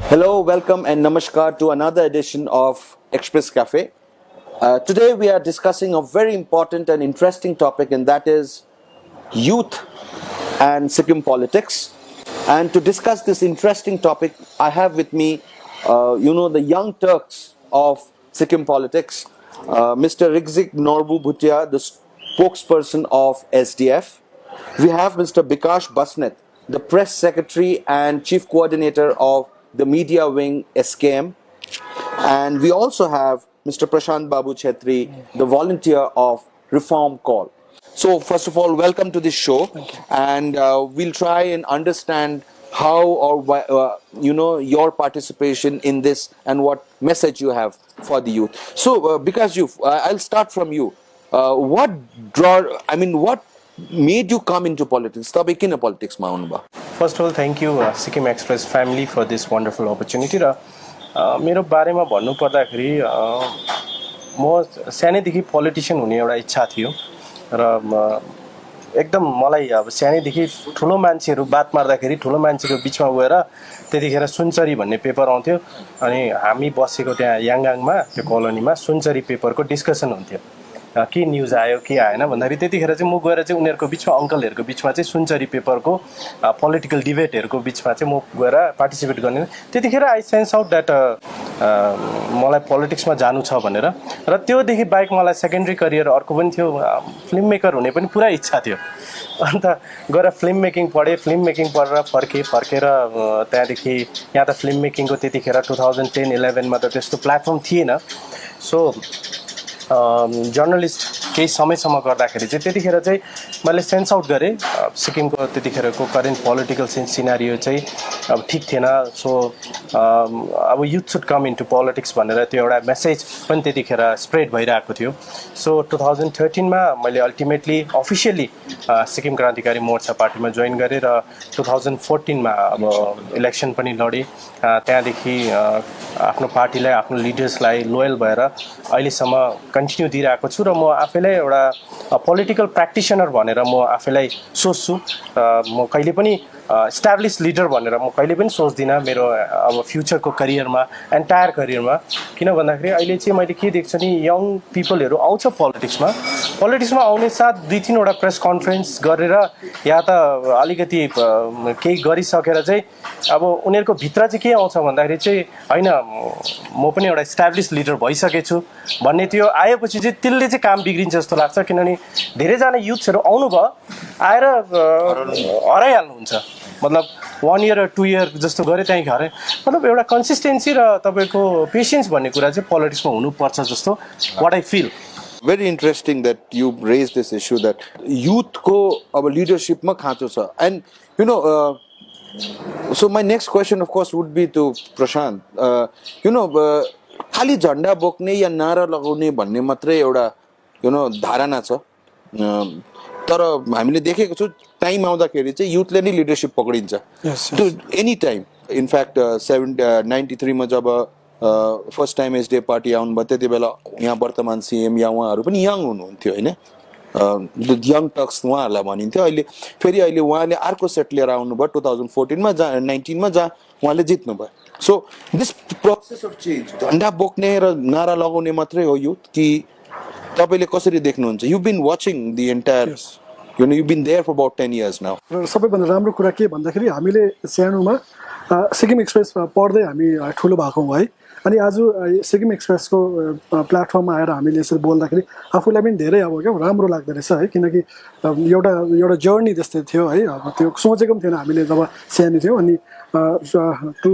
Hello, welcome, and namaskar to another edition of Express Cafe. Today we are discussing a very important and interesting topic, and that is youth and Sikkim politics. And to discuss this interesting topic, I have with me, the young Turks of Sikkim politics, Mr. Rigzik Norbu Bhutia, the spokesperson of SDF. We have Mr. Bikash Basnet, the press secretary and chief coordinator of the media wing SKM. And we also have Mr. Prashant Babu Chettri, the volunteer of Reform Call. So, first of all, welcome to this show, and we'll try and understand how your participation in this and what message you have for the youth. So, because I'll start from you. What made you come into politics? Stop in politics, Maunba. First of all, thank you Sikkim Express family for this wonderful opportunity. मेरो बारेमा भन्नु पर्दाखेरि म सानैदेखि politician हुने एउटा इच्छा थियो र एकदम मलाई अब सानैदेखि ठुलो मान्छेहरू बात मार्दाखेरि ठुलो मान्छेको बिचमा गएर त्यतिखेर सुनचरी भन्ने पेपर आउँथ्यो अनि हामी बसेको त्यहाँ याङगाङमा त्यो कोलोनीमा सुनचरी पेपरको डिस्कसन हुन्थ्यो के न्यूज आयो के आएन भन्दाखेरि त्यतिखेर चाहिँ म गएर चाहिँ उनीहरुको बिचमा अंकलहरुको बिचमा चाहिँ सुनचरी पेपरको पोलिटिकल डिबेटहरुको बिचमा चाहिँ म गएर पार्टिसिपेट गर्ने त्यतिखेर आई सेन्स आउट दैट मलाई पोलिटिक्समा जानु छ भनेर र त्योदेखि बाइक मलाई सेकेन्डरी करियर अर्को पनि थियो फिल्म मेकर हुने पनि पुरा इच्छा थियो अन्त गएर फिल्म मेकिङ पढेर फर्केर त्यहाँदेखि यहाँ त फिल्म मेकिङको त्यतिखेर 2010-11 मा त त्यस्तो प्लेटफर्म थिएन सो जर्नलिस्ट केही समयसम्म गर्दाखेरि चाहिँ त्यतिखेर चाहिँ मैले सेन्स आउट गरेँ सिक्किमको त्यतिखेरको करेन्ट पोलिटिकल सिनारियो चाहिँ अब ठीक थिएन सो अब youth should come into politics भनेर त्यो एउटा मेसेज पनि त्यतिखेर स्प्रेड भइरहेको थियो सो 2013 मा मैले अल्टिमेटली अफिसियली सिक्किम क्रान्तिकारी मोर्चा पार्टीमा जोइन गरेँ र 2014 मा अब इलेक्सन पनि लडेँ त्यहाँदेखि आफ्नो पार्टीलाई आफ्नो लिडर्सलाई लोयल भएर अहिलेसम्म कन्टिन्यू दिइरहेको छु र म आफैलाई एउटा पोलिटिकल प्र्याक्टिसनर भनेर म आफैलाई सोच्छु म कहिले पनि एस्टाब्लिश लिडर भनेर म कहिले पनि सोच्दिनँ मेरो अब फ्युचरको करियरमा एन्टायर करियरमा किन भन्दाखेरि अहिले चाहिँ मैले के देख्छु नि यङ पिपलहरू आउँछ पोलिटिक्समा आउने साथ 2-3 वटा प्रेस कन्फरेन्स गरेर या त अलिकति केही गरिसकेर चाहिँ अब उनीहरुको भित्र चाहिँ के आउँछ भन्दाखेरि चाहिँ हैन म पनि एउटा एस्टाब्लिश लिडर भइसकेछु भन्ने त्यो आएपछि चाहिँ त्यसले चाहिँ काम बिग्रिन्छ जस्तो लाग्छ किनभने धेरै जना युथ्सहरु आउनु भयो आएर हराइहाल्नुहुन्छ मतलब 1 इयर 2 इयर जस्तो गरे त्यही गरे मतलब एउटा कन्सिस्टेन्सी र तपाईको पेशेन्स भन्ने कुरा चाहिँ पोलिटिक्समा हुनु पर्छ जस्तो what I feel Very interesting that you raised this issue that youth ko aba leadership ma khacho cha and so my next question of course would be to Prashant खाली झण्डा बोक्ने या नारा लगाउने भन्ने मात्रै एउटा धारणा छ तर हामीले देखेको छु टाइम आउँदाखेरि चाहिँ युथले नै लिडरशिप पक्रिन्छ टु एनी टाइम इनफ्याक्ट 93 मा जब फर्स्ट टाइम एसडीएफ पार्टी आउनु भयो त्यति बेला यहाँ वर्तमान सीएम या उहाँहरू पनि यङ हुनुहुन्थ्यो हैन यङ टक्स उहाँहरूलाई भनिन्थ्यो अहिले उहाँले अर्को सेट लिएर आउनुभयो 2014 मा 19 मा जहाँ उहाँले जित्नु भयो so this process of change झण्डा बोक्ने र नारा लगाउने मात्रै हो युथ कि तपाईले कसरी देख्नुहुन्छ you been watching the entire you been there for about 10 years now सबैभन्दा राम्रो कुरा के भन्दाखेरि हामीले सानोमा सिक्किम एक्सप्रेस पढ्दै हामी ठुलो भएको है अनि आज सिक्किम एक्सप्रेसको प्लेटफर्ममा आएर हामीले यसरी बोल्दाखेरि आफूलाई पनि धेरै अब के राम्रो लाग्दो रहेछ है किनकि एउटा जर्नी जस्तै थियो है अब त्यो सोचेको पनि थिएन हामीले जब सानो थियौँ अनि to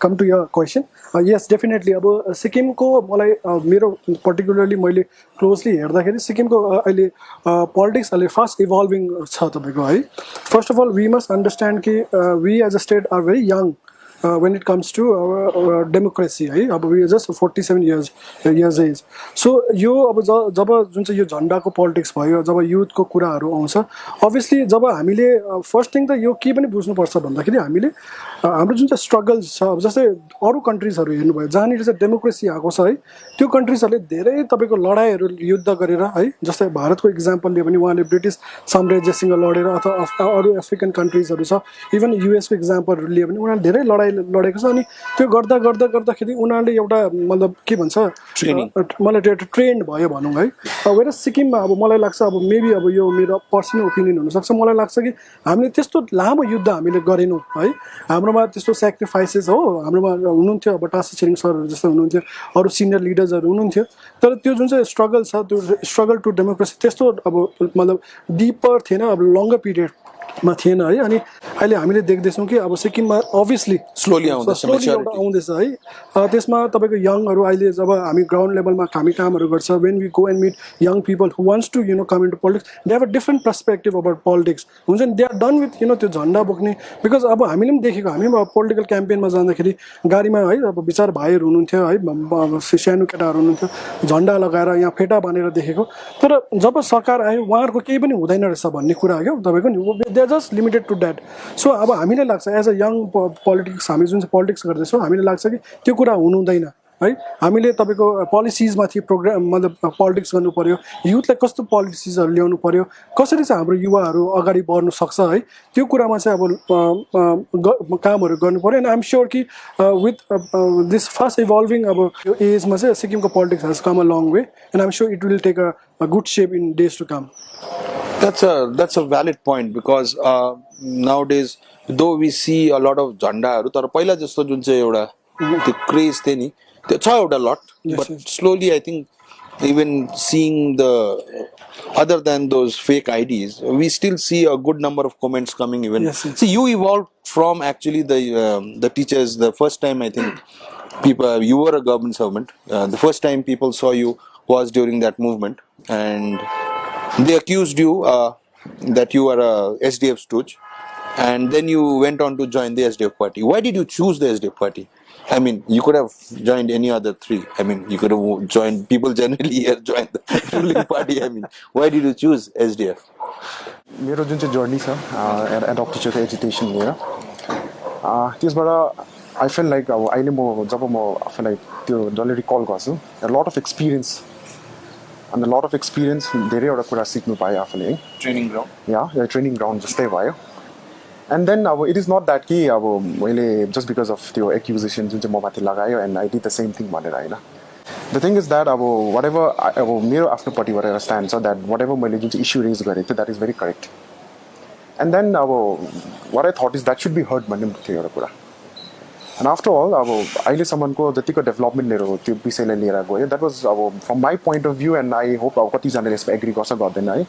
come to your question yes definitely अब सिक्किमको मलाई मेरो पर्टिकुलरली मैले क्लोजली हेर्दाखेरि सिक्किमको अहिले पोलिटिक्स अहिले फास्ट इभल्भिङ छ तपाईँको है first of all we must understand कि we as a state are very young when it comes to democracy है अब we are just 47 years age so यो अब जब जुन चाहिँ यो झण्डाको पोलिटिक्स भयो जब युथको कुराहरू आउँछ अभियसली जब हामीले फर्स्ट थिङ त यो के पनि बुझ्नुपर्छ भन्दाखेरि हामीले हाम्रो जुन चाहिँ स्ट्रगल्स छ अब जस्तै अरू कन्ट्रिजहरू हेर्नुभयो जहाँनिर चाहिँ डेमोक्रेसी आएको छ है त्यो कन्ट्रिजहरूले धेरै तपाईँको लडाइँहरू युद्ध गरेर है जस्तै भारतको इक्जाम्पल लियो भने उहाँले ब्रिटिस साम्राज्यसँग लडेर अथवा अरू अफ्रिकन कन्ट्रिजहरू छ इभन युएसको इक्जाम्पलहरू लियो भने उनीहरूले धेरै लडाइँ लडाइँ लडेको छ अनि त्यो गर्दाखेरि उनीहरूले एउटा मतलब के भन्छ मलाई ट्रेन्ड भयो भनौँ है वेयर सिक्किममा अब मलाई लाग्छ अब मेबी अब यो मेरो पर्सनल ओपिनियन हुनसक्छ मलाई लाग्छ कि हामीले त्यस्तो लामो युद्ध हामीले गरेनौँ है हाम्रोमा त्यस्तो सेक्रिफाइसेस हो हाम्रोमा हुनुहुन्थ्यो अब टासी छिरिङ सरहरू जस्तो हुनुहुन्थ्यो अरू सिनियर लिडर्सहरू हुनुहुन्थ्यो तर त्यो जुन चाहिँ स्ट्रगल छ त्यो स्ट्रगल टु डेमोक्रेसी त्यस्तो अब मतलब डिपर थिएन अब लङ्गर पिरियडमा थिएन है अनि अहिले हामीले देख्दैछौँ कि अब सिक्किममा अभियसली स्लोली एउटा आउँदैछ है त्यसमा तपाईँको यङहरू अहिले जब हामी ग्राउन्ड लेभलमा हामी कामहरू गर्छ when we go and meet young people who wants to come in to politics they have a different perspective about politics हुन्छ नि दे आर डन विथ त्यो झन्डा बोक्ने बिकज अब हामीले पनि देखेको हामी पनि अब पोलिटिकल क्याम्पेनमा जाँदाखेरि गाडीमा है अब विचार भाइहरू हुनुहुन्थ्यो है सानो केटाहरू हुनुहुन्थ्यो झन्डा लगाएर यहाँ फेटा बाँधेर देखेको तर जब सरकार आयो उहाँहरूको केही पनि हुँदैन रहेछ भन्ने कुरा हो क्या तपाईँको नि they are just limited to that so अब हामीलाई लाग्छ एज अ यङ पोलिटिक्स हामी जुन चाहिँ पोलिटिक्स गर्दैछौँ हामीलाई लाग्छ कि त्यो कुरा हुनु हुँदैन है हामीले तपाईँको पोलिसिजमाथि प्रोग्राम मतलब पोलिटिक्स गर्नु पर्यो युथलाई कस्तो पोलिसिजहरू ल्याउनु पर्यो कसरी चाहिँ हाम्रो युवाहरू अगाडि बढ्नु सक्छ है त्यो कुरामा चाहिँ अब कामहरू गर्नु पर्यो एन्ड आइएम स्योर कि विथ दिस फास्ट इभल्भिङ अब यो एजमा चाहिँ सिक्किमको politics has come a long way and I'm sure it will take a good shape in days to come That's a valid point because nowadays though we see a lot of झन्डाहरू तर पहिला जस्तो जुन चाहिँ एउटा त्यो craze थियो नि त्यो छ एउटा lot but slowly I think even seeing the other than those fake IDs we still see a good number of comments coming even see you evolved from actually the teachers the first time I think people you were a government servant the first time people saw you was during that movement and they accused you that you are a SDF stooge and then you went on to join the SDF party. Why did you choose the SDF party? I mean, you could have joined any other three. I mean, you could have joined, people generally here join the ruling party. I mean, why did you choose SDF? मेरो जुन चाहिँ journey छ adapt टिचरको education लिएर त्यसबाट I feel like अब अहिले म जब म आफूलाई त्यो डल्लै रिकल गर्छु लट अफ एक्सपिरियन्स अन्त लट अफ एक्सपिरियन्स धेरैवटा कुरा सिक्नु पाएँ आफूले है ट्रेनिङ ग्राउन्ड ट्रेनिङ ग्राउन्ड जस्तै भयो एन्ड देन अब इट इज नट द्याट कि अब मैले जस्ट बिकज अफ त्यो एक्युजेसन जुन चाहिँ म माथि लगायो and I did the same thing भनेर होइन द थिङ इज द्याट अब वाट एभर अब मेरो आफ्नोपट्टिबाट एउटा स्ट्यान्ड छ द्याट वाट एभर मैले जुन चाहिँ इस्यु रेज गरेको थिएँ that is very correct and then अब what I thought is that should be heard भन्ने थियो एउटा कुरा एन्ड आफ्टर अल अब अहिलेसम्मको जतिको डेभलपमेन्टहरू त्यो विषयलाई लिएर गयो द्याट वाज अब from my point of view and I hope अब कतिजनाले यसमा एग्री गर्छ गर्दैन है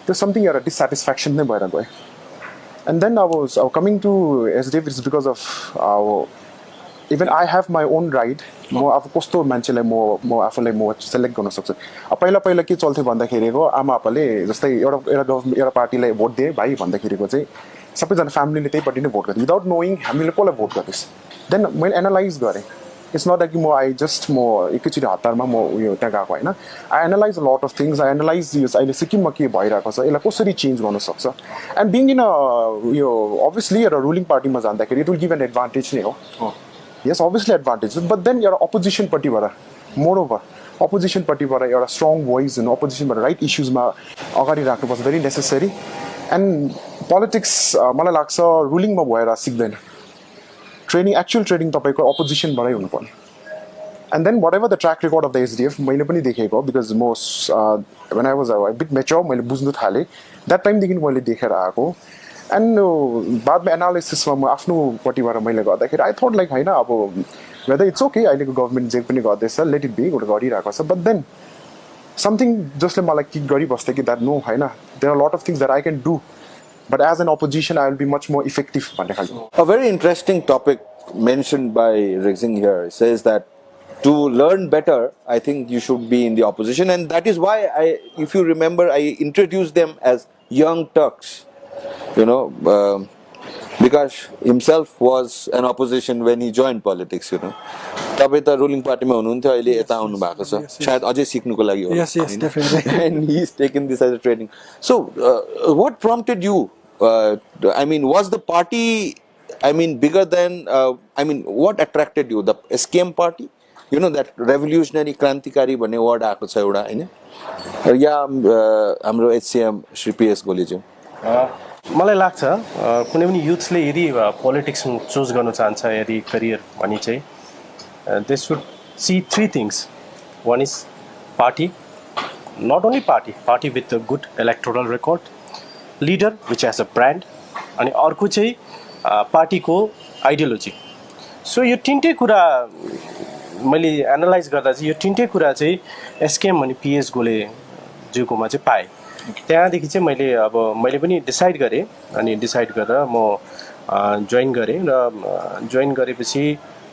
त्यो समथिङ एउटा डिससेटिस्फ्याक्सन नै भएर गयो एन्ड देन अब coming to SDF is because of अब even I have my own right म अब कस्तो मान्छेलाई म आफूलाई म सेलेक्ट गर्न सक्छु अब पहिला के चल्थ्यो भन्दाखेरिको आमा आप्पाले जस्तै एउटा पार्टीलाई भोट दिए भाइ भन्दाखेरिको चाहिँ सबैजना फ्यामिलीले त्यहीपट्टि नै भोट गर्थ्यो विदाउट नोइङ हामीले कसलाई भोट गर्दैछ देन मैले एनालाइज गरेँ इट्स नट द्याट कि म एकैचोटि हतारमा म उयो त्यहाँ गएको होइन I analyse a lot of things I analyse अहिले सिक्किममा के भइरहेको छ यसलाई कसरी चेन्ज गर्नु सक्छ एन्ड बिङ इन यो अभियसली एउटा रुलिङ पार्टीमा जाँदाखेरि it will give an advantage नै हो yes obviously advantage but then एउटा अपोजिसनपट्टिबाट मोरओभर अपोजिसनपट्टिबाट एउटा स्ट्रङ भोइस हुनु अपोजिसनबाट राइट इस्युजमा अगाडि राख्नुपर्छ भेरी नेसेसरी एन्ड पोलिटिक्स मलाई लाग्छ रुलिङमा भएर सिक्दैन एक्चुअल ट्रेनिङ तपाईँको अपोजिसनबाटै हुनुपर्ने and then whatever the track record of the SDF मैले पनि देखेको बिकज म when I was bit mature मैले बुझ्नु थालेँ द्याट टाइमदेखि मैले देखेर आएको एन्ड बादमा एनालिसिसमा म आफ्नोपट्टिबाट मैले गर्दाखेरि आई थट लाइक होइन अब वेदर इट्स ओके अहिलेको गभर्मेन्ट जे पनि गर्दैछ लेट इट बी गरिरहेको छ बट देन समथिङ जसले मलाई किक गरिबस्थ्यो कि द्याट नो होइन there are lot of things that I can do but as an opposition I will be much more effective. A very interesting topic mentioned by Rizing here says that to learn better I think you should be in the opposition and that is why if you remember I introduced them as young Turks because himself was an opposition when he joined politics तपाईँ त ruling पार्टीमा हुनुहुन्थ्यो अहिले यता आउनु भएको छ सायद अझै सिक्नुको लागि हो and he is taking this as a training so what prompted you I mean was the party I mean bigger than what attracted you the SKM party that revolutionary क्रान्तिकारी भन्ने वर्ड आएको छ एउटा हैन या हाम्रो HCM श्री PS गोलेज्यू मलाई लाग्छ कुनै पनि युथले यदि पोलिटिक्स चुज गर्न चाहन्छ यदि करियर भने चाहिँ they should see three things one is party not only party with a good electoral record leader which has a brand अनि अर्को चाहिँ पार्टीको आइडियोलोजी सो यो तिनटै कुरा मैले एनालाइज गर्दा चाहिँ यो तिनटै कुरा चाहिँ एसकेएम अनि पिएस गोले ज्यूकोमा चाहिँ पाएँ त्यहाँदेखि चाहिँ मैले पनि डिसाइड गरेँ अनि डिसाइड गरेर म जोइन गरेँ र जोइन गरेपछि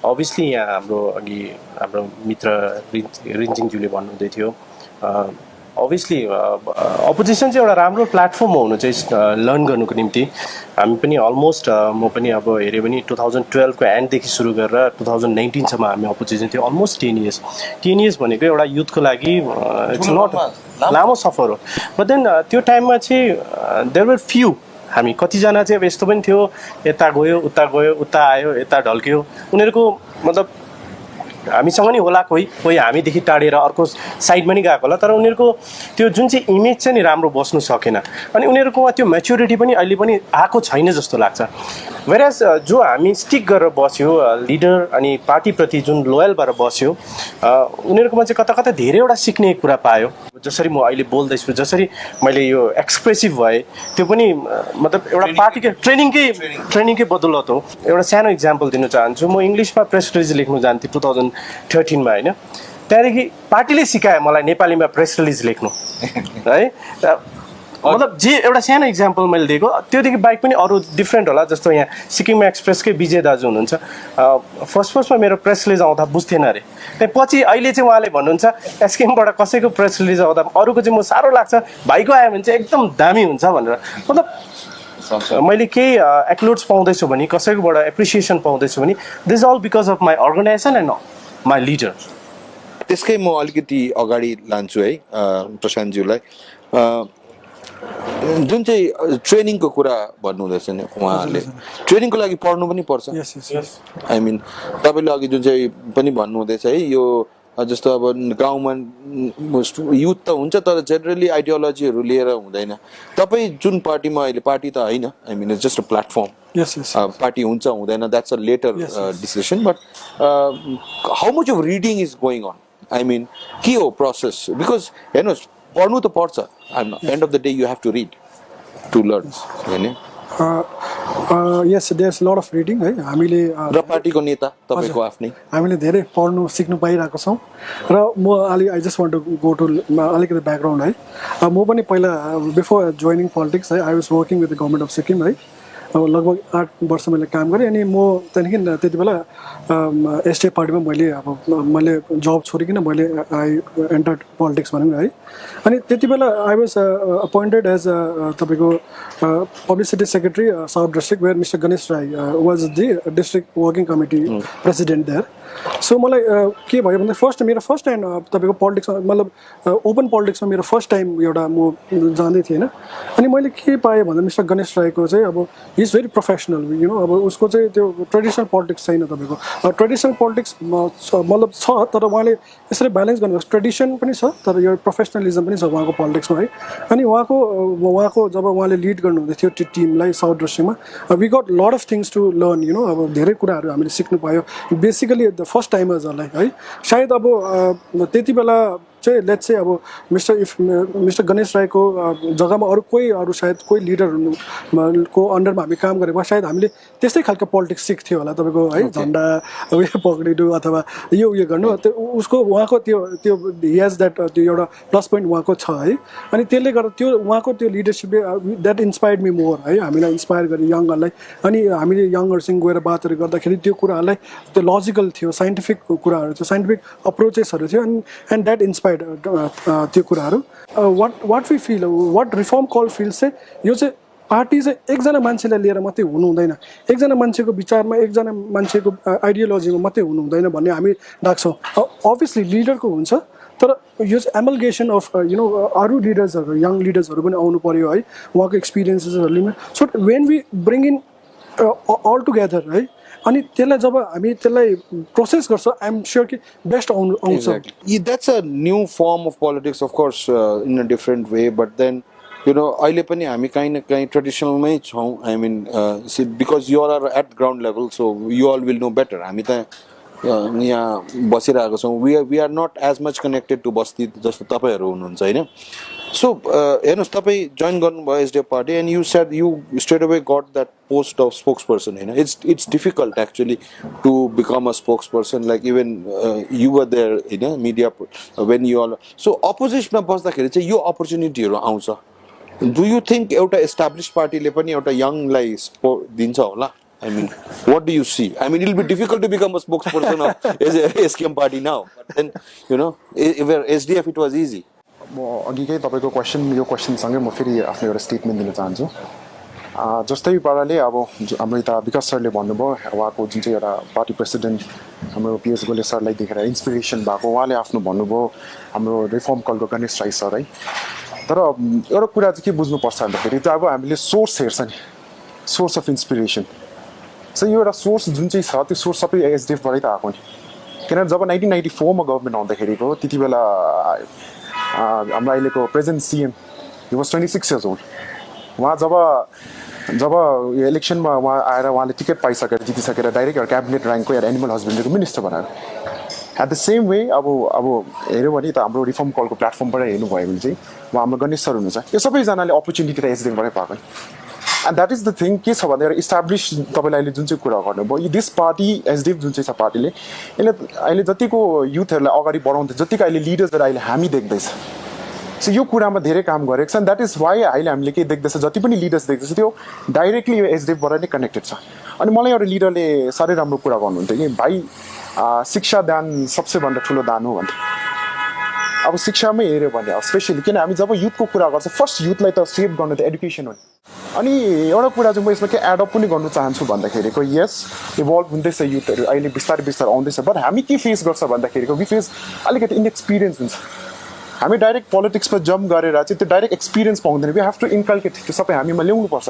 अभियसली यहाँ हाम्रो मित्र रिन्जिङज्यूले भन्नुहुँदै थियो अभियसली अपोजिसन चाहिँ एउटा राम्रो प्लेटफर्म हो हुनु चाहिँ लर्न गर्नुको निम्ति हामी पनि अलमोस्ट म पनि अब हेऱ्यो भने 2012 को एन्डदेखि सुरु गरेर 2019 सम्म हामी अपोजिसन थियो अलमोस्ट 10 इयर्स भनेको एउटा युथको लागि इट्स नट लामो सफर हो बट देन त्यो टाइममा चाहिँ देयर वर फ्यु हामी कतिजना चाहिँ अब यस्तो पनि थियो यता गयो उता आयो यता ढल्क्यो उनीहरूको मतलब हामीसँग नि होला कोही हामीदेखि टाढेर अर्को साइडमा नि गएको होला तर उनीहरूको त्यो जुन चाहिँ इमेज चाहिँ नि राम्रो बस्नु सकेन अनि उनीहरूकोमा त्यो म्याच्युरिटी पनि अहिले पनि आएको छैन जस्तो लाग्छ वेरएज जो हामी स्टिक गरेर बस्यो लिडर अनि पार्टीप्रति जुन लोयल भएर बस्यो उनीहरूकोमा चाहिँ कता कता धेरैवटा सिक्ने कुरा पायो जसरी म अहिले बोल्दैछु जसरी मैले यो एक्सप्रेसिभ भएँ त्यो पनि मतलब एउटा पार्टीकै ट्रेनिङकै बदौलत हो एउटा सानो इक्जाम्पल दिन चाहन्छु म इङ्ग्लिसमा प्रेस रिलिज लेख्नु जान्थेँ 2013 मा होइन त्यहाँदेखि पार्टीले सिकायो मलाई नेपालीमा प्रेस रिलिज लेख्नु है मतलब जे एउटा सानो इक्जाम्पल मैले दिएको त्योदेखि बाइक पनि अरू डिफ्रेन्ट होला जस्तो यहाँ सिक्किम एक्सप्रेसकै विजय दाजु हुनुहुन्छ फर्स्टमा मेरो प्रेस रिलिज आउँदा बुझ्थेन अरे त्यहाँ पछि अहिले चाहिँ उहाँले भन्नुहुन्छ एसकेएमबाट कसैको प्रेस रिलिज आउँदा अरूको चाहिँ म साह्रो लाग्छ भाइको आयो भने चाहिँ एकदम दामी हुन्छ भनेर मतलब मैले केही एक्लोड्स पाउँदैछु भने कसैकोबाट एप्रिसिएसन पाउँदैछु भने this all because of my organisation and my leader त्यसकै म अलिकति अगाडि लान्छु है प्रशान्तज्यूलाई जुन चाहिँ ट्रेनिङको कुरा भन्नुहुँदैछ नि उहाँहरूले ट्रेनिङको लागि पढ्नु पनि पर्छ आई मिन तपाईँले अघि जुन चाहिँ पनि भन्नुहुँदैछ है यो जस्तो अब गाउँमा युथ त हुन्छ तर जेनरली आइडियोलोजीहरू लिएर हुँदैन तपाईँ जुन पार्टीमा अहिले पार्टी त होइन I mean it's just a platform party हुन्छ हुँदैन that's a later decision but how much of reading is going on I mean के हो प्रोसेस बिकज हेर्नुहोस् पढ्नु त पर्छ end of the day you have to read to learn होइन yes there's lot of reading है हामीले र पार्टीको नेता तपाईँको आफ्नै हामीले धेरै पढ्नु सिक्नु पाइरहेको छौँ र म I just want to go to अलिकति ब्याकग्राउन्ड है म पनि पहिला बिफोर जोइनिङ पोलिटिक्स है I was working with the government of Sikkim है लगभग 8 वर्ष मैले काम गरेँ अनि म त्यहाँदेखि त्यति बेला एसटिएफ पार्टीमा मैले जब छोडिकन मैले आई एन्टर्ड पोलिटिक्स भनौँ न है अनि त्यति बेला आई वाज अपोइन्टेड एज तपाईँको publicity secretary south district where mister Ganesh Rai was the district working committee president there so मलाई के भयो भन्दा मेरो फर्स्ट टाइम तपाईँको पोलिटिक्समा मतलब ओपन पोलिटिक्समा मेरो फर्स्ट टाइम एउटा म जाँदै थिएँ होइन अनि मैले के पाएँ भन्दा मिस्टर गणेश राईको चाहिँ अब he is very professional you know अब उसको चाहिँ त्यो ट्रेडिसनल पोलिटिक्स छैन तपाईँको ट्रेडिसनल पोलिटिक्स मतलब छ तर उहाँले यसरी ब्यालेन्स गर्नुपर्छ ट्रेडिसन पनि छ तर यो प्रोफेसनलिजम पनि छ उहाँको पोलिटिक्समा है अनि उहाँको जब उहाँले लिड गर्नुहुँदै थियो त्यो टिमलाई साउथ डिस्ट्रिक्टमा we got lot of things to learn you know अब धेरै कुराहरू हामीले सिक्नु पायो बेसिकली द फर्स्ट टाइमर्सहरूलाई है सायद अब त्यति बेला चाहिँ लेट्स चाहिँ अब मिस्टर गणेश राईको जग्गामा अरू सायद कोही लिडरको अन्डरमा हामी काम गरेको सायद हामीले त्यस्तै खालको पोलिटिक्स सिक्थ्यो होला तपाईँको है झन्डा उयो पक्रिनु अथवा यो गर्नु उसको उहाँको त्यो हेज द्याट त्यो एउटा प्लस पोइन्ट उहाँको छ है अनि त्यसले गर्दा त्यो उहाँको त्यो लिडरसिपले द्याट इन्सपायर्ड मी मोर है हामीलाई इन्सपायर गरे यङहरूलाई अनि हामीले यङहरूसँग गएर बातहरू गर्दाखेरि त्यो कुराहरूलाई त्यो लजिकल थियो साइन्टिफिक कुराहरू थियो साइन्टिफिक अप्रोचेसहरू थियो एन्ड द्याट इन्सपायर्ड त्यो कुराहरू what we feel what reform call feel चाहिँ यो चाहिँ पार्टी चाहिँ एकजना मान्छेलाई लिएर मात्रै हुनु हुँदैन एकजना मान्छेको विचारमा एकजना मान्छेको आइडियोलोजीमा मात्रै हुनु हुँदैन भन्ने हामी राख्छौँ अभियसली लिडरको हुन्छ तर यो चाहिँ एमल्गेसन अफ यु नो अरू लिडर्सहरू यङ लिडर्सहरू पनि आउनु पऱ्यो है उहाँको एक्सपिरियन्सेसहरूले so when we bring in all together है अनि त्यसलाई जब हामी त्यसलाई प्रोसेस गर्छ आई एम स्योर कि बेस्ट आउँछ that's a new form of politics of course in a different way but then अहिले पनि हामी काहीँ न काहीँ ट्रेडिसनलमै छौँ I mean because you are at ground level so you all will know better हामी त यहाँ बसिरहेको छौँ we are not as much connected to बस्ती जस्तो तपाईँहरू हुनुहुन्छ होइन सो हेर्नुहोस् तपाईँ जोइन गर्नुभयो SDF party and you said you straight away got that post of spokesperson होइन it's difficult actually to become a spokesperson like even you were there होइन media when you also अपोजिसनमा बस्दाखेरि चाहिँ यो अपर्च्युनिटीहरू आउँछ do you think एउटा establish पार्टीले पनि एउटा यङलाई दिन्छ होला I mean, what do you see? I mean, it'll be difficult to become a spokesperson of SKM party now. But then, if SDF, it was easy. म अघिकै तपाईँको यो क्वेसनसँगै म फेरि आफ्नो एउटा स्टेटमेन्ट दिन चाहन्छु जस्तै पाराले अब हाम्रो यता विकास सरले भन्नुभयो उहाँको जुन चाहिँ एउटा पार्टी प्रेसिडेन्ट हाम्रो पिएस गोले सरलाई देखेर इन्सपिरेसन भएको उहाँले आफ्नो भन्नुभयो हाम्रो रिफर्म कलको गणेश राई सर है तर एउटा कुरा चाहिँ के बुझ्नुपर्छ भन्दाखेरि त्यो अब हामीले सोर्स हेर्छ नि सोर्स अफ इन्सपिरेसन सो यो एउटा सोर्स जुन चाहिँ छ त्यो सोर्स सबै एसडिएफबाटै त आएको नि किनभने जब 1994 मा गभर्मेन्ट आउँदाखेरिको त्यति बेला हाम्रो अहिलेको present CM he was 26 years old उहाँ जब इलेक्सनमा उहाँ आएर उहाँले टिकट पाइसकेर जितिसकेर डाइरेक्ट एउटा क्याबिनेट ऱ्याङ्कको एउटा एनिमल हस्बेन्ड्रीको मिनिस्टर बनायो एट द सेम वे अब हेऱ्यो भने त हाम्रो रिफर्म कलको प्लेटफर्मबाट हेर्नुभयो भने चाहिँ उहाँ हाम्रो गणेश सर हुनुहुन्छ यो सबैजनाले अपर्च्युनिटी त एसडिएफबाटै पाएको and that is the thing के छ भन्दा एउटा इस्टाब्लिस तपाईँले अहिले जुन चाहिँ कुरा गर्नुभयो दिस पार्टी एसडिएफ जुन चाहिँ छ पार्टीले यसले अहिले जतिको युथहरूलाई अगाडि बढाउँदै जतिको अहिले लिडर्सहरू अहिले हामी देख्दैछ सो यो कुरामा धेरै काम गरेको छ एन्ड द्याट इज वाइ अहिले हामीले के देख्दैछ जति पनि लिडर्स देख्दैछ त्यो डाइरेक्टली यो एसडिएफबाट नै कनेक्टेड छ अनि मलाई एउटा लिडरले साह्रै राम्रो कुरा गर्नुहुन्थ्यो कि भाइ शिक्षा दान सबसे भन्दा ठुलो दान हो भन्थ्यो अब शिक्षामै हेऱ्यो भने स्पेसली किन हामी जब युथको कुरा गर्छ फर्स्ट युथलाई त सेभ गर्नु त एडुकेसन हो अनि एउटा कुरा चाहिँ म यसमा के एडअप पनि गर्नु चाहन्छु भन्दाखेरिको यस इभल्भ हुँदैछ युथहरू अहिले बिस्तारै बिस्तारै आउँदैछ बट हामी के फेस गर्छ भन्दाखेरिको वी फेस अलिकति इनएक्सपिरियन्स हुन्छ हामी डाइरेक्ट पोलिटिक्समा जम्प गरेर चाहिँ त्यो डाइरेक्ट एक्सपिरियन्स पाउँदैन वी हेभ टु इन्कल्केट त्यो सबै हामीमा ल्याउनुपर्छ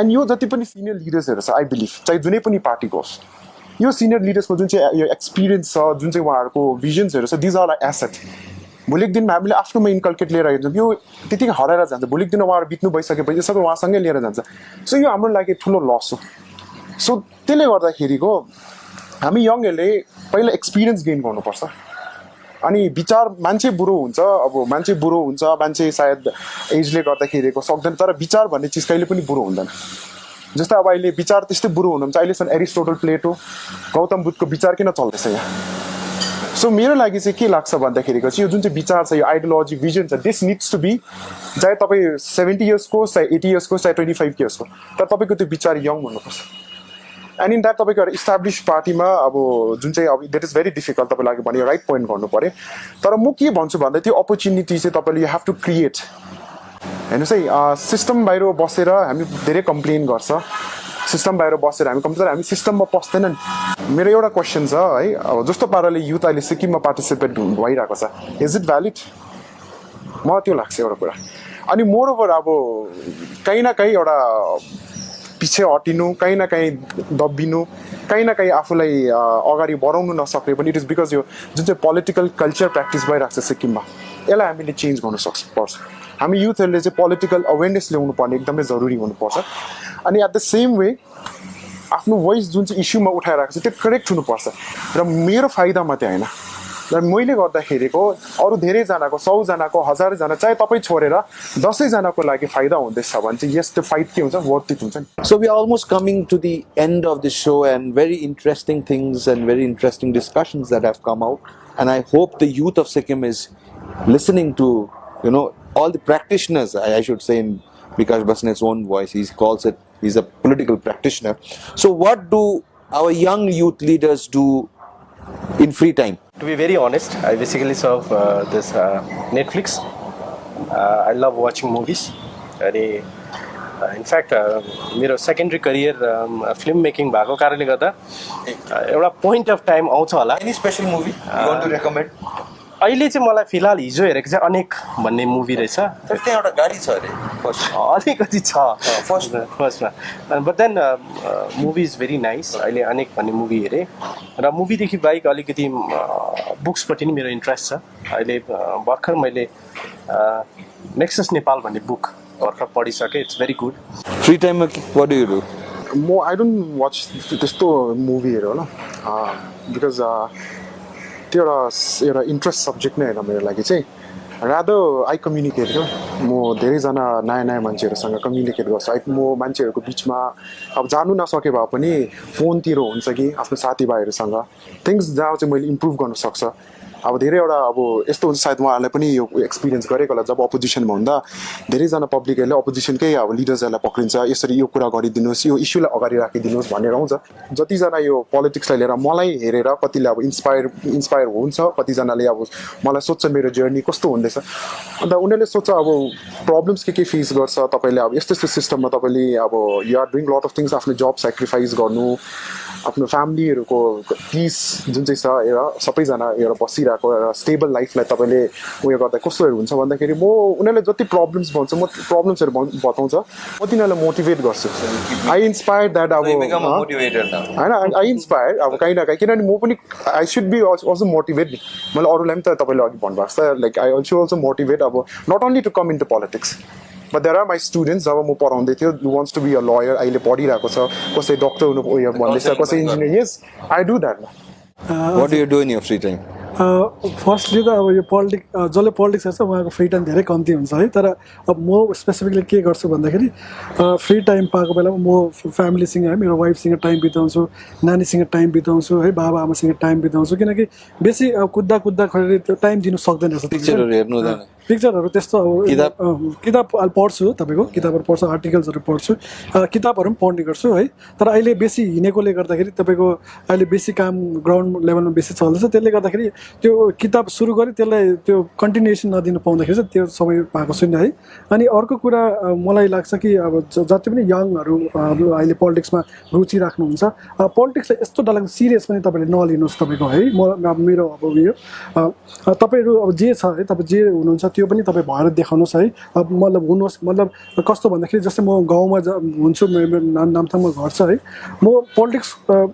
एन्ड यो जति पनि सिनियर लिडर्सहरू छ आई बिलिभ चाहे जुनै पनि पार्टीको होस् यो सिनियर लिडर्सको जुन चाहिँ यो एक्सपिरियन्स छ जुन चाहिँ उहाँहरूको भिजन्सहरू छ दिज आर एसेट भोलिको दिनमा हामीले आफ्नोमा इन्कल्केट लिएर हिँड्छौँ यो त्यतिकै हराएर जान्छ भोलिको दिनमा उहाँहरू बित्नु भइसकेपछि सबै उहाँसँगै लिएर जान्छ सो यो हाम्रो लागि ठुलो लस हो सो त्यसले गर्दाखेरिको हामी यङहरूले पहिला एक्सपिरियन्स गेन गर्नुपर्छ अनि विचार मान्छे बुढो हुन्छ अब मान्छे बुढो हुन्छ मान्छे सायद एजले गर्दाखेरिको सक्दैन तर विचार भन्ने चिज कहिले पनि बुढो हुँदैन जस्तै अब अहिले विचार त्यस्तै बुढो हुनुहुन्छ अहिलेसम्म एरिस्टोटल प्लेटो गौतम बुद्धको विचार किन चल्दैछ यहाँ सो मेरो लागि चाहिँ के लाग्छ भन्दाखेरिको चाहिँ यो जुन चाहिँ विचार छ यो आइडियोलोजी भिजन छ दिस निड्स टु बी चाहे तपाईँ 70 इयर्सको चाहे 80 इयर्सको चाहे 25 इयर्सको तर तपाईँको त्यो विचार यङ हुनुपर्छ एन्ड इन द्याट तपाईँको एउटा इस्टाब्लिस पार्टीमा अब जुन चाहिँ अब द्याट इज भेरी डिफिकल्ट तपाईँ लागि भने राइट पोइन्ट गर्नु पऱ्यो तर म के भन्छु भन्दा त्यो अपर्च्युनिटी चाहिँ तपाईँले यु हेभ टु क्रिएट हेर्नुहोस् है सिस्टम बाहिर बसेर हामी धेरै कम्प्लेन गर्छ सिस्टम बाहिर बसेर हामी कम्प्युटर हामी सिस्टममा पस्दैनन् मेरो एउटा क्वेसन छ है अब जस्तो पाराले युथ अहिले सिक्किममा पार्टिसिपेट भइरहेको छ इज इट भ्यालिड मलाई त्यो लाग्छ एउटा कुरा अनि मोरओभर अब कहीँ न कहीँ एउटा पछि हटिनु कहीँ न कहीँ दबिनु कहीँ न कहीँ आफूलाई अगाडि बढाउनु नसक्ने पनि इट इज बिकज यो जुन चाहिँ पोलिटिकल कल्चर प्र्याक्टिस भइरहेको छ सिक्किममा यसलाई हामीले चेन्ज गर्नु पर्छ हामी युथहरूले चाहिँ पोलिटिकल अवेरनेस ल्याउनु पर्ने एकदमै जरुरी हुनुपर्छ अनि एट द सेम वे आफ्नो भोइस जुन चाहिँ इस्युमा उठाइरहेको छ त्यो करेक्ट हुनुपर्छ र मेरो फाइदा मात्रै होइन र मैले गर्दाखेरिको अरू धेरैजनाको 100जनाको 1000जना चाहे तपाईँ छोडेर 10जनाको लागि फाइदा हुँदैछ भने चाहिँ यस त्यो फाइट के हुन्छ वर्थ इट हुन्छ नि so we are almost coming to the end of the show and very interesting things and very interesting discussions that have come out and I hope the youth of Sikkim is listening to all the practitioners I should say in Bikash Basnet's own voice he calls it he's a political practitioner so what do our young youth leaders do in free time to be very honest I basically serve this Netflix I love watching movies in fact मेरो secondary career film making भएको कारणले गर्दा एउटा point of time आउँछ होला any special movie you want to recommend अहिले चाहिँ मलाई फिलहाल हिजो हेरेको चाहिँ अनेक भन्ने मुभी रहेछ तर त्यहाँ एउटा गाडी छ अरे अलिकति छ फर्स्टमा but then movie is very nice अहिले अनेक भन्ने मुभी हेरेँ र मुभीदेखि बाहेक अलिकति बुक्सपट्टि नि मेरो इन्ट्रेस्ट छ अहिले भर्खर मैले नेक्सस नेपाल भन्ने बुक भर्खर पढिसकेँ इट्स भेरी गुड फ्री टाइममा व्हाट डु यु डु म आई डोन्ट वाच त्यस्तो मुभीहरू होला बिकज त्यो एउटा इन्ट्रेस्ट सब्जेक्ट नै होइन मेरो लागि चाहिँ रादर आई कम्युनिकेट क्या म धेरैजना नयाँ नयाँ मान्छेहरूसँग कम्युनिकेट गर्छु म मान्छेहरूको बिचमा अब जानु नसके भए पनि फोनतिर हुन्छ कि आफ्नो साथीभाइहरूसँग थिङ्स जहाँ चाहिँ मैले इम्प्रुभ गर्न सक्छ अब धेरैवटा अब यस्तो हुन्छ सायद उहाँहरूलाई पनि यो एक्सपिरियन्स गरेको होला जब अपोजिसनमा हुँदा धेरैजना पब्लिकहरूले अपोजिसनकै अब लिडर्सहरूलाई पक्रिन्छ यसरी यो कुरा गरिदिनुहोस् यो इस्युलाई अगाडि राखिदिनुहोस् भनेर आउँछ जतिजना यो पोलिटिक्सलाई लिएर मलाई हेरेर कतिले अब इन्सपायर हुन्छ कतिजनाले अब मलाई सोध्छ मेरो जर्नी कस्तो हुँदैछ अन्त उनीहरूले सोध्छ अब प्रब्लम्स के फेस गर्छ तपाईँले अब यस्तो यस्तो सिस्टममा तपाईँले अब you are doing lot of things आफ्नो जब सेक्रिफाइस गर्नु आफ्नो फ्यामिलीहरूको पिस जुन चाहिँ छ एउटा सबैजना एउटा बसिरहेको एउटा स्टेबल लाइफलाई तपाईँले उयो गर्दा कस्तोहरू हुन्छ भन्दाखेरि म उनीहरूले जति प्रब्लम्स भन्छ म प्रब्लम्सहरू बताउँछ म तिनीहरूलाई मोटिभेट गर्छु आई इन्सपायर द्याट अब होइन आई इन्सपायर अब काहीँ न काहीँ किनभने म पनि I should be also motivate नि मैले अरूलाई पनि त तपाईँले अघि भन्नुभएको छ लाइक आई अल्सो मोटिभेट अब not only to come in to politics but there are my students जब म पढाउँदै थियो wants to be a lawyer अहिले पढिरहेको छ कसै डक्टर हुनु उयो भन्दैछ कसै engineer yes I do that what do you do in your free time firstly त अब यो जसले पोलिटिक्स हेर्छ उहाँको फ्री टाइम धेरै कम्ती हुन्छ है तर अब म स्पेसिफिकली के गर्छु भन्दाखेरि फ्री टाइम पाएको बेलामा म फ्यामिलीसँग है मेरो वाइफसँग टाइम बिताउँछु नानीसँग टाइम बिताउँछु है बाबा आमासँग टाइम बिताउँछु किनकि बेसी कुद्दाखेरि त्यो टाइम दिनु सक्दैन रहेछ पिक्चरहरू हेर्नु हुँदैन पिक्चरहरू त्यस्तो अब किताब पढ्छु तपाईँको किताबहरू पढ्छु आर्टिकल्सहरू पढ्छु किताबहरू पनि पढ्ने गर्छु है तर अहिले बेसी हिँडेकोले गर्दाखेरि तपाईँको अहिले बेसी काम ग्राउन्ड लेभलमा बेसी चल्दैछ त्यसले गर्दाखेरि त्यो किताब सुरु गरेँ त्यसलाई त्यो कन्टिन्युएसन नदिनु पाउँदाखेरि चाहिँ त्यो समय पाएको छुइनँ है अनि अर्को कुरा मलाई लाग्छ कि अब जति पनि यङहरू अहिले पोलिटिक्समा रुचि राख्नुहुन्छ पोलिटिक्सलाई यस्तो डरलाग्दो सिरियस पनि तपाईँले नलिनुहोस् तपाईँको है मेरो अब उयो तपाईँहरू अब जे छ है तपाईँ जे हुनुहुन्छ त्यो पनि तपाईँ भएर देखाउनुहोस् है अब मतलब हुनुहोस् मतलब कस्तो भन्दाखेरि जस्तै म गाउँमा हुन्छु मेरो नामथाङमा घर छ है म पोलिटिक्स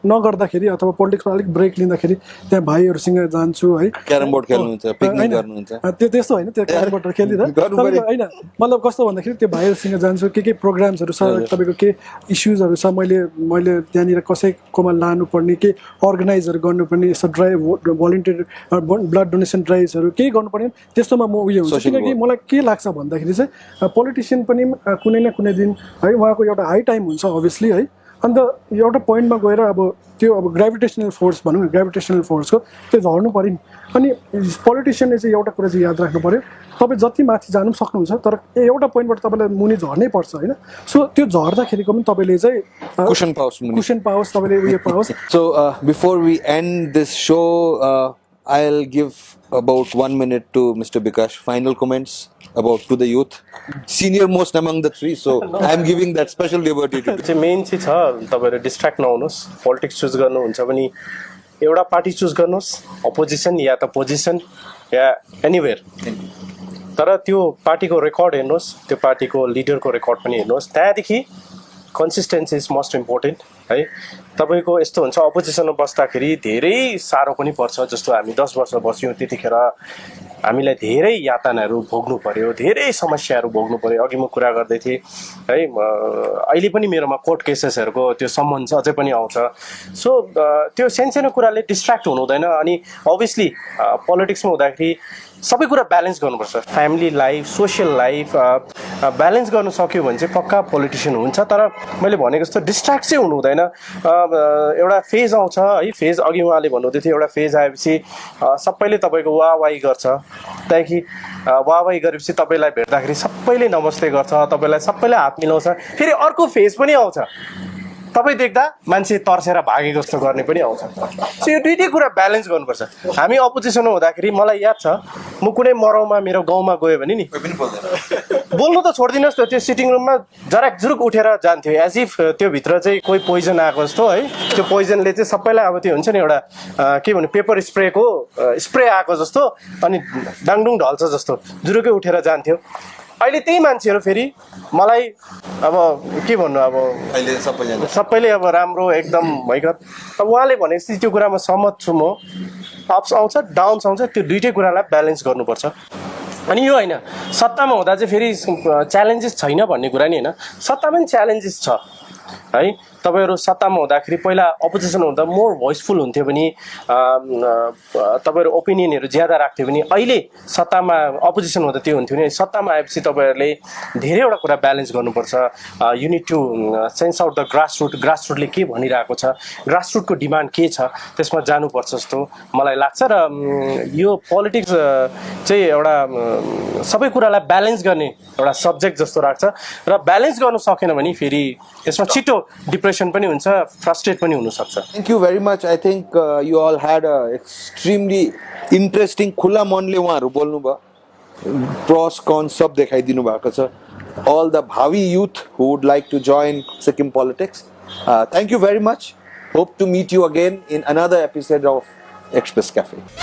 नगर्दाखेरि अथवा पोलिटिक्समा अलिक ब्रेक लिँदाखेरि त्यहाँ भाइहरूसँग जान्छु है क्यारम बोर्ड खेल्नुहुन्छ पिकनिक गर्नुहुन्छ त्यो त्यस्तो होइन त्यो क्यारम बोर्ड खेलिदिँदा होइन मतलब कस्तो भन्दाखेरि त्यो भाइहरूसँग जान्छु के प्रोग्राम्सहरू छ तपाईँको के इस्युजहरू छ मैले त्यहाँनिर कसैकोमा लानुपर्ने के अर्गनाइजहरू गर्नुपर्ने यस्तो ड्राइभ भलिन्टियर ब्लड डोनेसन ड्राइभ्सहरू केही गर्नुपर्ने त्यस्तोमा म उयो हुन्छ किनकि मलाई के लाग्छ भन्दाखेरि चाहिँ पोलिटिसियन पनि कुनै न कुनै दिन है उहाँको एउटा हाई टाइम हुन्छ अभियसली है अन्त एउटा पोइन्टमा गएर अब त्यो अब ग्राभिटेसनल फोर्स भनौँ न ग्राभिटेसनल फोर्सको त्यो झर्नु पऱ्यो नि अनि पोलिटिसियनले चाहिँ एउटा कुरा चाहिँ याद राख्नु पऱ्यो तपाईँ जति माथि जानु पनि सक्नुहुन्छ तर एउटा पोइन्टबाट तपाईँलाई मुनि झर्नै पर्छ होइन सो त्यो झर्दाखेरिको पनि तपाईँले चाहिँ कुसन पाओस् तपाईँले उयो पाओस् so before we end this show I'll give about 1 minute to Mr. Bikash. Final comments to the youth. Senior most among the three, so I'm giving that special liberty to you. Main चाहिँ छ तपाईँहरू distract नहुनुहोस् politics choose गर्नुहुन्छ भने एउटा party choose गर्नुहोस् opposition या त position या anywhere तर त्यो पार्टीको रेकर्ड हेर्नुहोस् त्यो पार्टीको लिडरको रेकर्ड पनि हेर्नुहोस् त्यहाँदेखि कन्सिस्टेन्सी इज मोस्ट इम्पोर्टेन्ट है तपाईँको यस्तो हुन्छ अपोजिसनमा बस्दाखेरि धेरै साह्रो पनि पर्छ जस्तो हामी 10 वर्ष बस्यौँ त्यतिखेर हामीलाई धेरै यातनाहरू भोग्नु पर्यो धेरै समस्याहरू भोग्नु पर्यो अघि म कुरा गर्दै थिएँ है अहिले पनि मेरोमा कोर्ट केसेसहरूको त्यो सम्बन्ध अझै पनि आउँछ सो त्यो सानो कुराले डिस्ट्र्याक्ट हुनु हुँदैन अनि अभियसली पोलिटिक्समा हुँदाखेरि सबै कुरा ब्यालेन्स गर्नुपर्छ family life social life balance गर्न सक्यो भने चाहिँ पक्का पोलिटिसियन हुन्छ तर मैले भनेको जस्तो डिस्ट्र्याक्ट चाहिँ हुनु हुँदैन एउटा फेज आउँछ है फेज अघि उहाँले भन्नुहुँदै थियो एउटा फेज आएपछि सबैले तपाईँको वाहवाही गर्छ त्यहाँदेखि वाहवाही गरेपछि तपाईँलाई भेट्दाखेरि सबैले नमस्ते गर्छ तपाईँलाई सबैले हात मिलाउँछ फेरि अर्को फेज पनि आउँछ तपाईँ देख्दा मान्छे तर्सेर भागे जस्तो गर्ने पनि आउँछ सो यो दुईटै कुरा ब्यालेन्स गर्नुपर्छ हामी अपोजिसनमा हुँदाखेरि मलाई याद छ म कुनै मरौमा मेरो गाउँमा गयो भने नि बोल्नु त छोडिदिनुहोस् त त्यो सिटिङ रुममा जराक जुरुक उठेर जान्थ्यो एज इफ त्यो भित्र चाहिँ कोही पोइजन आएको जस्तो है त्यो पोइजनले चाहिँ सबैलाई अब त्यो हुन्छ नि एउटा के भन्नु पेपर स्प्रेको स्प्रे आएको जस्तो अनि डाङडुङ ढल्छ जस्तो जुरुकै उठेर जान्थ्यो अहिले त्यही मान्छेहरू फेरि मलाई अब के भन्नु अब अहिले सबैले अब राम्रो एकदम भइगयो अब उहाँले भनेपछि त्यो कुरामा सहमत छु म अप्स आउँछ डाउन्स आउँछ त्यो दुईटै कुरालाई ब्यालेन्स गर्नुपर्छ अनि यो होइन सत्तामा हुँदा चाहिँ फेरि च्यालेन्जेस छैन भन्ने कुरा नि होइन सत्तामा पनि च्यालेन्जेस छ है तपाईहरु सत्तामा हुँदाखेरि पहिला अपोजिसन हुँदा मोर भोइसफुल हुन्थ्यो भने तपाईहरु ओपिनियनहरु ज्यादा राख्थ्यो भने अहिले सत्तामा अपोजिसन हुँदा त्यो हुन्थ्यो नि सत्तामा आएपछि तपाईहरुले धेरैवटा कुरा ब्यालेन्स गर्नुपर्छ you need to sense out the ग्रासरुटले के भनिरहेको छ ग्रासरुटको डिमान्ड के छ त्यसमा जानुपर्छ जस्तो मलाई लाग्छ र यो पोलिटिक्स चाहिँ एउटा सबै कुरालाई ब्यालेन्स गर्ने एउटा सब्जेक्ट जस्तो लाग्छ र ब्यालेन्स गर्न सकेन भने फेरि यसमा छिटो डिप्रेसन पनि हुन्छ फ्रस्ट्रेट पनि हुन सक्छ thank you very much I think you all had a extremely interesting खुला मनले उहाँहरु बोल्नु भयो प्रोस कन्स सब देखाइदिनु भएको छ all the Bhavi youth who would like to join Sikkim politics. Thank you very much. Hope to meet you again in another episode of Express Cafe.